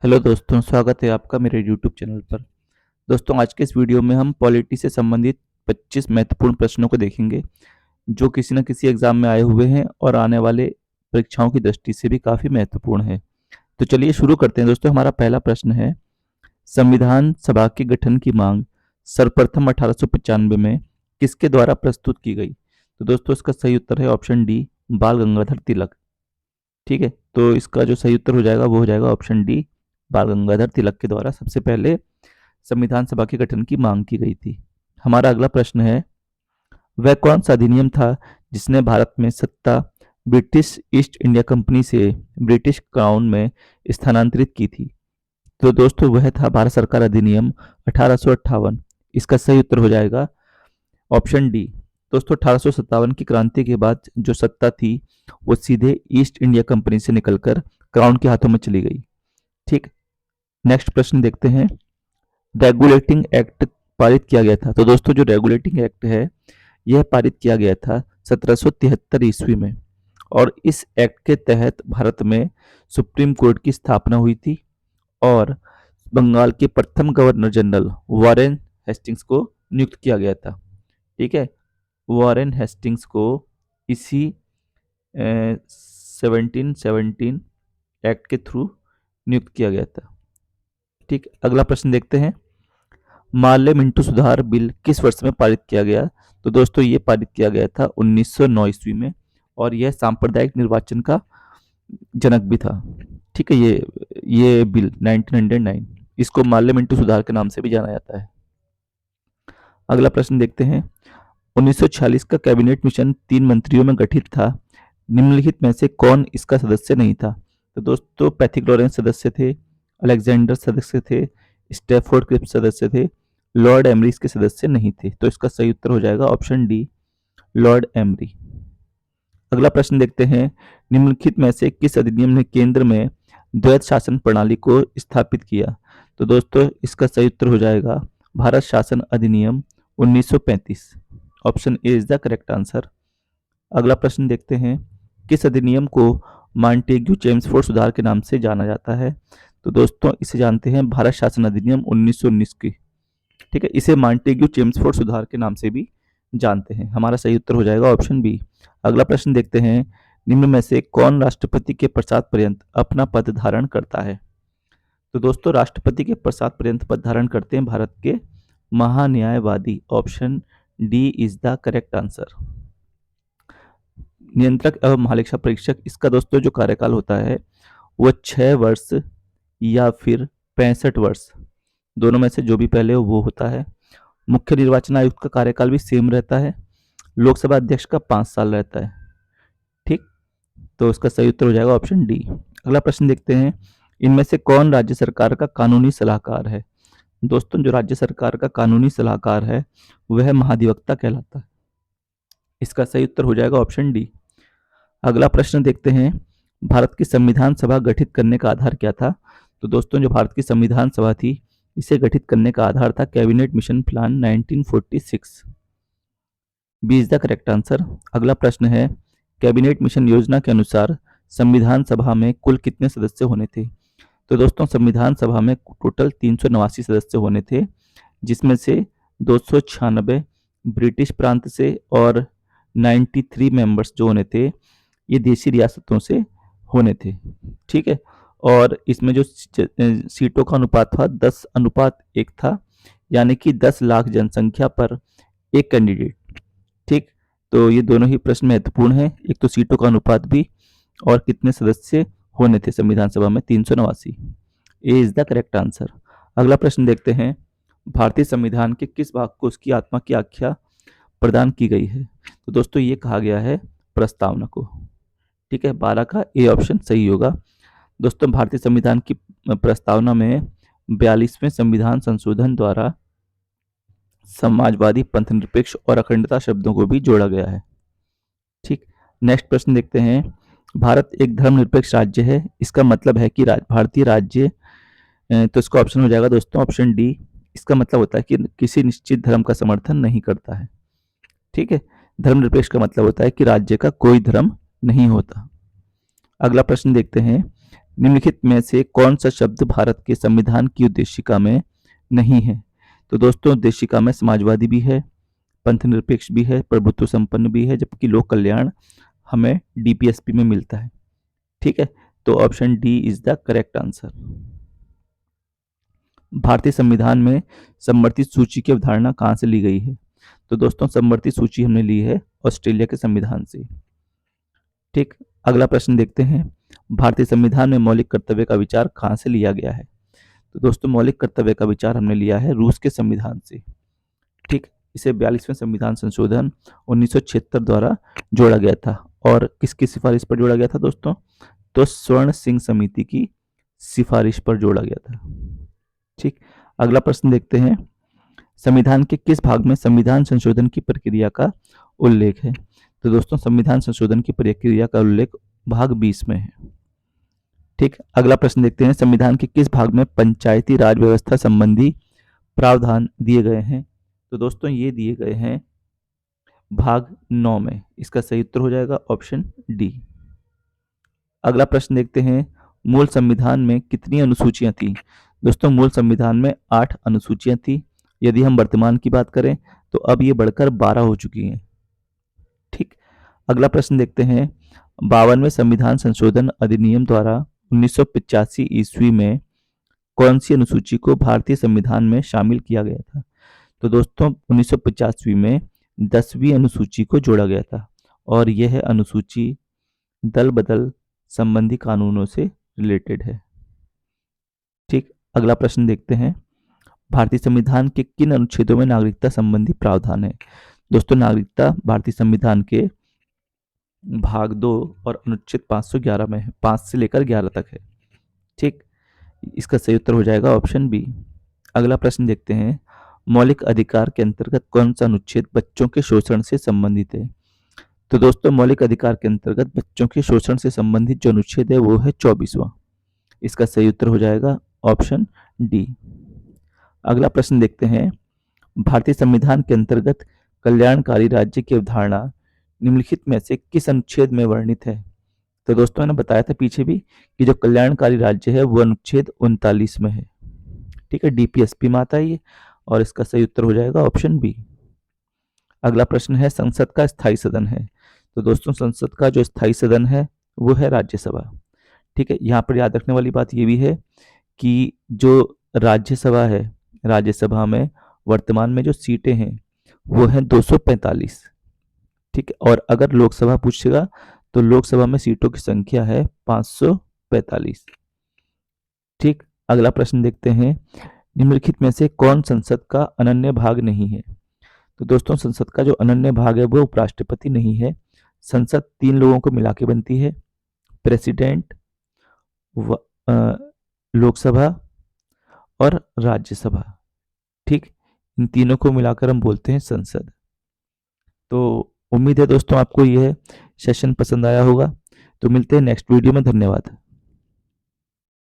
Hello दोस्तों, स्वागत है आपका मेरे यूट्यूब चैनल पर। दोस्तों, आज के इस वीडियो में हम पॉलिटी से संबंधित 25 महत्वपूर्ण प्रश्नों को देखेंगे जो किसी न किसी एग्जाम में आए हुए हैं और आने वाले परीक्षाओं की दृष्टि से भी काफ़ी महत्वपूर्ण है। तो चलिए शुरू करते हैं। दोस्तों, हमारा पहला प्रश्न है, संविधान सभा के गठन की मांग सर्वप्रथम 1895 में किसके द्वारा प्रस्तुत की गई? तो दोस्तों, इसका सही उत्तर है ऑप्शन डी, बाल गंगाधर तिलक। ठीक है, तो इसका जो सही उत्तर हो जाएगा वो हो जाएगा ऑप्शन डी, बाल गंगाधर तिलक के द्वारा सबसे पहले संविधान सभा के गठन की मांग की गई थी। हमारा अगला प्रश्न है, वह कौन सा अधिनियम था जिसने भारत में सत्ता ब्रिटिश ईस्ट इंडिया कंपनी से ब्रिटिश क्राउन में स्थानांतरित की थी? तो दोस्तों, वह था भारत सरकार अधिनियम 1858। इसका सही उत्तर हो जाएगा ऑप्शन डी। दोस्तों, 1857 की क्रांति के बाद जो सत्ता थी वो सीधे ईस्ट इंडिया कंपनी से निकलकर क्राउन के हाथों में चली गई। ठीक, नेक्स्ट प्रश्न देखते हैं, रेगुलेटिंग एक्ट पारित किया गया था। तो दोस्तों, जो रेगुलेटिंग एक्ट है यह पारित किया गया था 1773 ईस्वी में, और इस एक्ट के तहत भारत में सुप्रीम कोर्ट की स्थापना हुई थी और बंगाल के प्रथम गवर्नर जनरल वॉरेन हेस्टिंग्स को नियुक्त किया गया था। ठीक है, वॉरेन हेस्टिंग्स को इसी 1717 एक्ट के थ्रू नियुक्त किया गया था। ठीक, अगला प्रश्न देखते हैं, मार्ले मिंटो सुधार बिल किस वर्ष में पारित किया गया? तो दोस्तों, ये पारित किया गया था 1909 ईस्वी में, और यह सांप्रदायिक निर्वाचन का जनक भी था। ठीक है, ये बिल 1909, इसको मार्ले मिंटो सुधार के नाम से भी जाना जाता है। अगला प्रश्न देखते हैं, 1946 का कैबिनेट मिशन 3 मंत्रियों में गठित था, निम्नलिखित में से कौन इसका सदस्य नहीं था? तो दोस्तों, पैथिक लॉरेंस सदस्य थे, अलेक्जेंडर सदस्य थे, स्टैफोर्ड क्रिप्स सदस्य थे, लॉर्ड एमरी इसके सदस्य नहीं थे। तो इसका सही उत्तर हो जाएगा ऑप्शन डी, लॉर्ड एमरी। अगला प्रश्न देखते हैं, निम्नलिखित में से किस अधिनियम ने केंद्र में द्वैत शासन प्रणाली को स्थापित किया? तो दोस्तों, इसका सही उत्तर हो जाएगा भारत शासन अधिनियम 1935। Option A is the correct answer. अगला प्रश्न देखते हैं, किस अधिनियम को मॉन्टेग्यू चेम्सफोर्ड सुधार के नाम से जाना जाता है? तो दोस्तों, इसे जानते हैं भारत शासन अधिनियम 1919 की। ठीक है, इसे मॉन्टेग्यू चेम्सफोर्ड सुधार के नाम से भी जानते हैं। हमारा सही उत्तर हो जाएगा ऑप्शन बी। अगला प्रश्न देखते हैं, निम्न में से कौन राष्ट्रपति के प्रसाद पर्यंत अपना पद धारण करता है? तो दोस्तों, राष्ट्रपति के प्रसाद पर्यंत पद धारण करते हैं भारत के महान्यायवादी। Option D is the correct answer. नियंत्रक एवं महालेखा परीक्षक, इसका दोस्तों जो कार्यकाल होता है वो 6 वर्ष या फिर 65 वर्ष, दोनों में से जो भी पहले हो वो होता है। मुख्य निर्वाचन आयुक्त का कार्यकाल भी सेम रहता है। लोकसभा अध्यक्ष का 5 साल रहता है। ठीक, तो इसका सही उत्तर हो जाएगा ऑप्शन डी। अगला प्रश्न देखते हैं, इनमें से कौन राज्य सरकार का कानूनी सलाहकार है? दोस्तों, जो राज्य सरकार का कानूनी सलाहकार है वह महाधिवक्ता कहलाता है। इसका सही उत्तर हो जाएगा ऑप्शन डी। अगला प्रश्न देखते हैं, भारत की संविधान सभा गठित करने का आधार क्या था? तो दोस्तों, जो भारत की संविधान सभा थी इसे गठित करने का आधार था cabinet mission plan 1946। B is the correct answer. अगला प्रश्न है, कैबिनेट मिशन योजना के अनुसार संविधान सभा में कुल कितने सदस्य होने थे? तो दोस्तों, संविधान सभा में टोटल 389 सदस्य होने थे, जिसमें से 296 ब्रिटिश प्रांत से और 93 मेंबर्स जो होने थे ये देशी रियासतों से होने थे। ठीक है, और इसमें जो सीटों का अनुपात था 10:1 था, यानी कि 10 लाख जनसंख्या पर एक कैंडिडेट। ठीक, तो ये दोनों ही प्रश्न महत्वपूर्ण है, एक तो सीटों का अनुपात भी और कितने सदस्य होने थे संविधान सभा में, 389। ए इज द करेक्ट आंसर। अगला प्रश्न देखते हैं, भारतीय संविधान के किस भाग को उसकी आत्मा की आख्या प्रदान की गई है? तो दोस्तों, ये कहा गया है प्रस्तावना को। ठीक है, 12 का ए ऑप्शन सही होगा। दोस्तों, भारतीय संविधान की प्रस्तावना में 42वें संविधान संशोधन द्वारा समाजवादी, पंथनिरपेक्ष और अखंडता शब्दों को भी जोड़ा गया है। ठीक, नेक्स्ट प्रश्न देखते हैं, भारत एक धर्मनिरपेक्ष राज्य है, इसका मतलब है कि भारतीय राज्य, तो इसका ऑप्शन हो जाएगा दोस्तों ऑप्शन डी। इसका मतलब होता है कि किसी निश्चित धर्म का समर्थन नहीं करता है। ठीक है, धर्मनिरपेक्ष का मतलब होता है कि राज्य का कोई धर्म नहीं होता। अगला प्रश्न देखते हैं, निम्नलिखित में से कौन सा शब्द भारत के संविधान की उद्देशिका में नहीं है? तो दोस्तों उद्देशिका में समाजवादी भी है, पंथनिरपेक्ष भी है, प्रभुत्व संपन्न भी है, जबकि लोक कल्याण हमें डीपीएसपी में मिलता है। ठीक है, तो option D is the correct answer. भारतीय संविधान में समवर्ती सूची की अवधारणा कहाँ से ली गई है? तो दोस्तों समवर्ती सूची हमने ली है ऑस्ट्रेलिया के संविधान से। ठीक, अगला प्रश्न देखते हैं, भारतीय संविधान में मौलिक कर्तव्य का विचार कहाँ से लिया गया है? तो दोस्तों मौलिक कर्तव्य का विचार हमने लिया है रूस के संविधान से। ठीक, इसे 42वें संविधान संशोधन 1976 द्वारा जोड़ा गया था। और किसकी सिफारिश पर जोड़ा गया था दोस्तों? तो स्वर्ण सिंह समिति की सिफारिश पर जोड़ा गया था। ठीक, अगला प्रश्न देखते हैं, संविधान के किस भाग में संविधान संशोधन की प्रक्रिया का उल्लेख है? तो दोस्तों संविधान संशोधन की प्रक्रिया का उल्लेख भाग 20 में है। ठीक, अगला प्रश्न देखते हैं, संविधान के किस भाग में पंचायती राज व्यवस्था संबंधी प्रावधान दिए गए हैं? तो दोस्तों ये दिए गए हैं भाग 9 में। इसका सही उत्तर हो जाएगा ऑप्शन डी। अगला प्रश्न देखते हैं, मूल संविधान में कितनी अनुसूचियां थी? दोस्तों मूल संविधान में 8 अनुसूचियां थी। यदि हम वर्तमान की बात करें तो अब ये बढ़कर 12 हो चुकी हैं। ठीक, अगला प्रश्न देखते हैं, 52वें संविधान संशोधन अधिनियम द्वारा 1985 ईस्वी में कौन सी अनुसूची को भारतीय संविधान में शामिल किया गया था? तो दोस्तों 1985 में 10वीं अनुसूची को जोड़ा गया था और यह अनुसूची दल बदल संबंधी कानूनों से रिलेटेड है। ठीक, अगला प्रश्न देखते हैं, भारतीय संविधान के किन अनुच्छेदों में नागरिकता संबंधी प्रावधान है? दोस्तों नागरिकता भारतीय संविधान के भाग 2 और अनुच्छेद 511 में है, 5 से लेकर 11 तक है। ठीक, इसका सही उत्तर हो जाएगा ऑप्शन बी। अगला प्रश्न देखते हैं, मौलिक अधिकार के अंतर्गत कौन सा अनुच्छेद बच्चों के शोषण से संबंधित है? तो दोस्तों मौलिक अधिकार के अंतर्गत बच्चों के शोषण से संबंधित जो अनुच्छेद है वो है 24वां। इसका सही उत्तर हो जाएगा ऑप्शन डी। अगला प्रश्न देखते हैं, भारतीय संविधान के अंतर्गत कल्याणकारी राज्य की अवधारणा निम्नलिखित में से किस अनुच्छेद में वर्णित है? तो दोस्तों मैंने बताया था पीछे भी कि जो कल्याणकारी राज्य है वो अनुच्छेद 39 में है। ठीक है, डीपीएसपी में आता है ये और इसका सही उत्तर हो जाएगा ऑप्शन बी। अगला प्रश्न है, संसद का स्थायी सदन है। तो दोस्तों संसद का जो स्थायी सदन है वो है राज्यसभा। ठीक है, यहाँ पर याद रखने वाली बात ये भी है कि जो राज्यसभा है, राज्यसभा में वर्तमान में जो सीटें हैं वो हैं 245। ठीक है, और अगर लोकसभा पूछेगा तो लोकसभा में सीटों की संख्या है 545। ठीक, अगला प्रश्न देखते हैं, निम्नलिखित में से कौन संसद का अनन्य भाग नहीं है? तो दोस्तों संसद का जो अनन्य भाग है वो उपराष्ट्रपति नहीं है। संसद 3 लोगों को मिला के बनती है, प्रेसिडेंट, लोकसभा और राज्यसभा। ठीक, इन तीनों को मिलाकर हम बोलते हैं संसद। तो उम्मीद है दोस्तों आपको यह सेशन पसंद आया होगा। तो मिलते हैं नेक्स्ट वीडियो में। धन्यवाद।